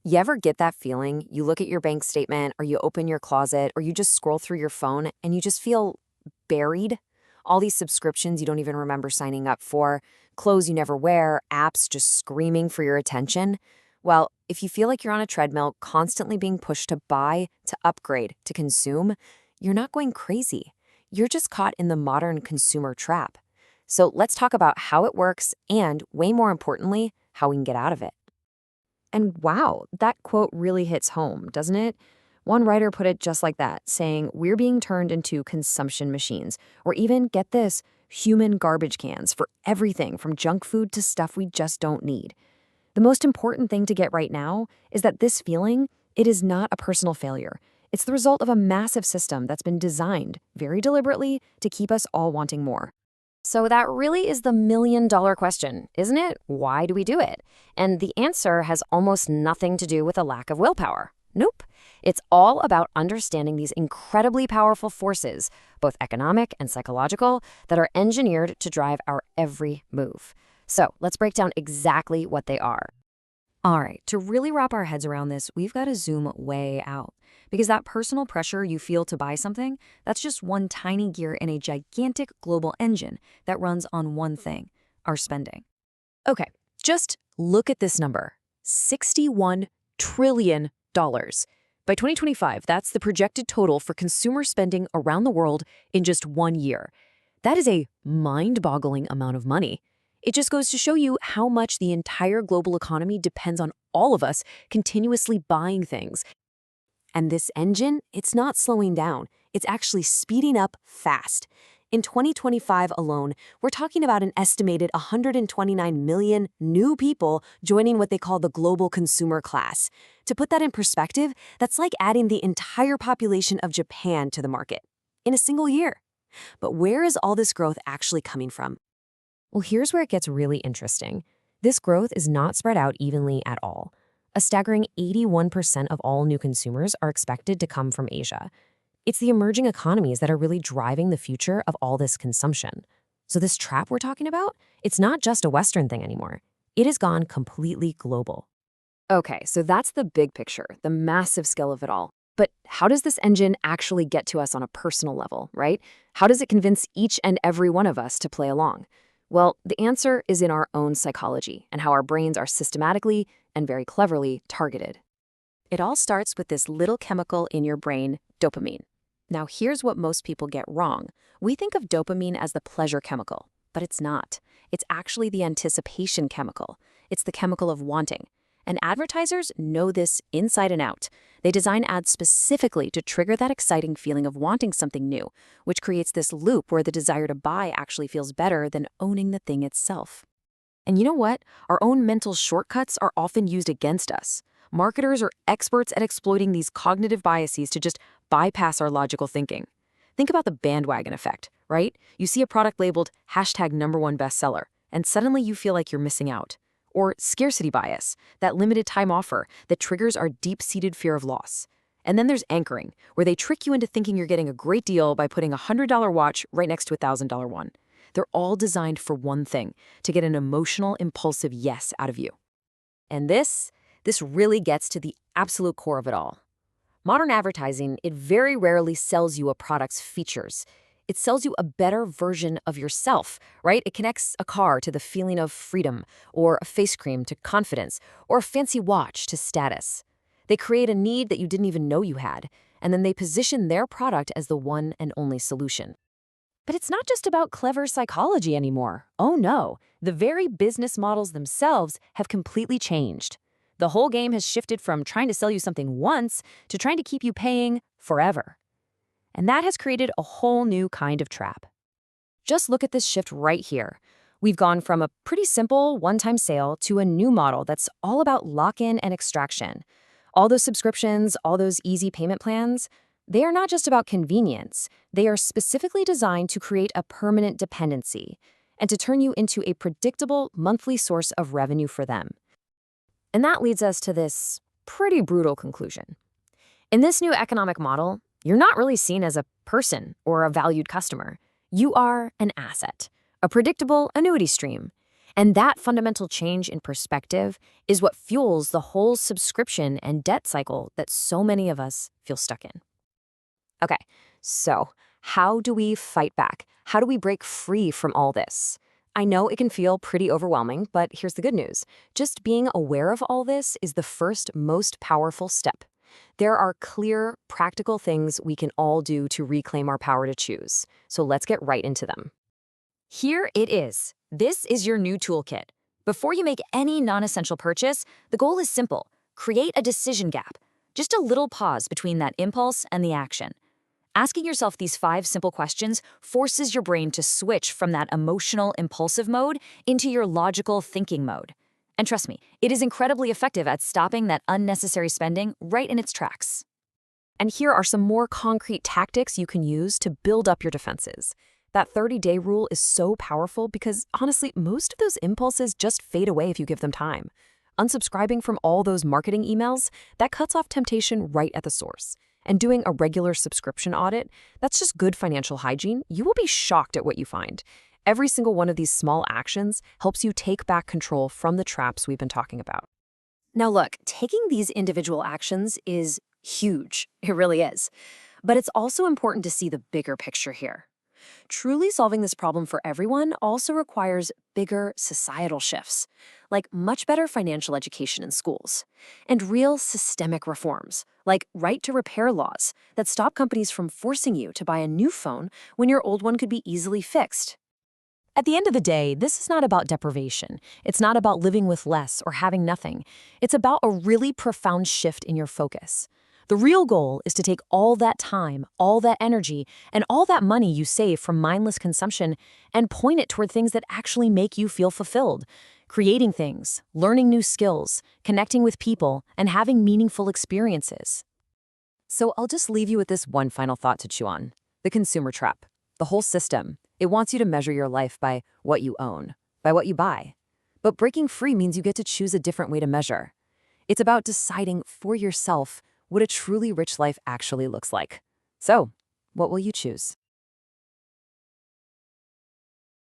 You ever get that feeling? You look at your bank statement, or you open your closet, or you just scroll through your phone and you just feel buried? All these subscriptions you don't even remember signing up for, clothes you never wear, apps just screaming for your attention. Well, if you feel like you're on a treadmill, constantly being pushed to buy, to upgrade, to consume, you're not going crazy. You're just caught in the modern consumer trap. So let's talk about how it works and, way more importantly, how we can get out of it. And wow, that quote really hits home, doesn't it? One writer put it just like that, saying, "We're being turned into consumption machines, or even, get this, human garbage cans for everything from junk food to stuff we just don't need." The most important thing to get right now is that this feeling, it is not a personal failure. It's the result of a massive system that's been designed, very deliberately, to keep us all wanting more. So that really is the million-dollar question, isn't it? Why do we do it? And the answer has almost nothing to do with a lack of willpower. Nope. It's all about understanding these incredibly powerful forces, both economic and psychological, that are engineered to drive our every move. So let's break down exactly what they are. All right, to really wrap our heads around this, we've got to zoom way out. Because that personal pressure you feel to buy something, that's just one tiny gear in a gigantic global engine that runs on one thing, our spending. Okay, just look at this number, $61 trillion. By 2025, that's the projected total for consumer spending around the world in just 1 year. That is a mind-boggling amount of money. It just goes to show you how much the entire global economy depends on all of us continuously buying things. And this engine, it's not slowing down. It's actually speeding up fast. In 2025 alone, we're talking about an estimated 129 million new people joining what they call the global consumer class. To put that in perspective, that's like adding the entire population of Japan to the market in a single year. But where is all this growth actually coming from? Well, here's where it gets really interesting. This growth is not spread out evenly at all. A staggering 81% of all new consumers are expected to come from Asia. It's the emerging economies that are really driving the future of all this consumption. So this trap we're talking about, it's not just a Western thing anymore. It has gone completely global. Okay, so that's the big picture, the massive scale of it all. But how does this engine actually get to us on a personal level, right? How does it convince each and every one of us to play along? Well, the answer is in our own psychology and how our brains are systematically and very cleverly targeted. It all starts with this little chemical in your brain, dopamine. Now, here's what most people get wrong. We think of dopamine as the pleasure chemical, but it's not. It's actually the anticipation chemical. It's the chemical of wanting. And advertisers know this inside and out. They design ads specifically to trigger that exciting feeling of wanting something new, which creates this loop where the desire to buy actually feels better than owning the thing itself. And you know what? Our own mental shortcuts are often used against us. Marketers are experts at exploiting these cognitive biases to just bypass our logical thinking. Think about the bandwagon effect, right? You see a product labeled #1 bestseller, and suddenly you feel like you're missing out. Or scarcity bias, that limited time offer that triggers our deep-seated fear of loss. And then there's anchoring, where they trick you into thinking you're getting a great deal by putting a $100 watch right next to a $1,000 one. They're all designed for one thing, to get an emotional, impulsive yes out of you. And this really gets to the absolute core of it all. Modern advertising, it very rarely sells you a product's features. It sells you a better version of yourself, right? It connects a car to the feeling of freedom, or a face cream to confidence, or a fancy watch to status. They create a need that you didn't even know you had, and then they position their product as the one and only solution. But it's not just about clever psychology anymore. Oh no, the very business models themselves have completely changed. The whole game has shifted from trying to sell you something once to trying to keep you paying forever. And that has created a whole new kind of trap. Just look at this shift right here. We've gone from a pretty simple one-time sale to a new model that's all about lock-in and extraction. All those subscriptions, all those easy payment plans, they are not just about convenience. They are specifically designed to create a permanent dependency and to turn you into a predictable monthly source of revenue for them. And that leads us to this pretty brutal conclusion. In this new economic model, you're not really seen as a person or a valued customer. You are an asset, a predictable annuity stream. And that fundamental change in perspective is what fuels the whole subscription and debt cycle that so many of us feel stuck in. Okay, so how do we fight back? How do we break free from all this? I know it can feel pretty overwhelming, but here's the good news. Just being aware of all this is the first most powerful step. There are clear, practical things we can all do to reclaim our power to choose. So let's get right into them. Here it is. This is your new toolkit. Before you make any non-essential purchase, the goal is simple. Create a decision gap. Just a little pause between that impulse and the action. Asking yourself these 5 simple questions forces your brain to switch from that emotional, impulsive mode into your logical thinking mode. And trust me, it is incredibly effective at stopping that unnecessary spending right in its tracks. And here are some more concrete tactics you can use to build up your defenses. That 30-day rule is so powerful because, honestly, most of those impulses just fade away if you give them time. Unsubscribing from all those marketing emails, that cuts off temptation right at the source. And doing a regular subscription audit, that's just good financial hygiene. You will be shocked at what you find. Every single one of these small actions helps you take back control from the traps we've been talking about. Now look, taking these individual actions is huge. It really is. But it's also important to see the bigger picture here. Truly solving this problem for everyone also requires bigger societal shifts, like much better financial education in schools, and real systemic reforms, like right-to-repair laws that stop companies from forcing you to buy a new phone when your old one could be easily fixed. At the end of the day, this is not about deprivation. It's not about living with less or having nothing. It's about a really profound shift in your focus. The real goal is to take all that time, all that energy, and all that money you save from mindless consumption and point it toward things that actually make you feel fulfilled. Creating things, learning new skills, connecting with people, and having meaningful experiences. So I'll just leave you with this one final thought to chew on. The consumer trap. The whole system. It wants you to measure your life by what you own, by what you buy. But breaking free means you get to choose a different way to measure. It's about deciding for yourself what a truly rich life actually looks like. So, what will you choose?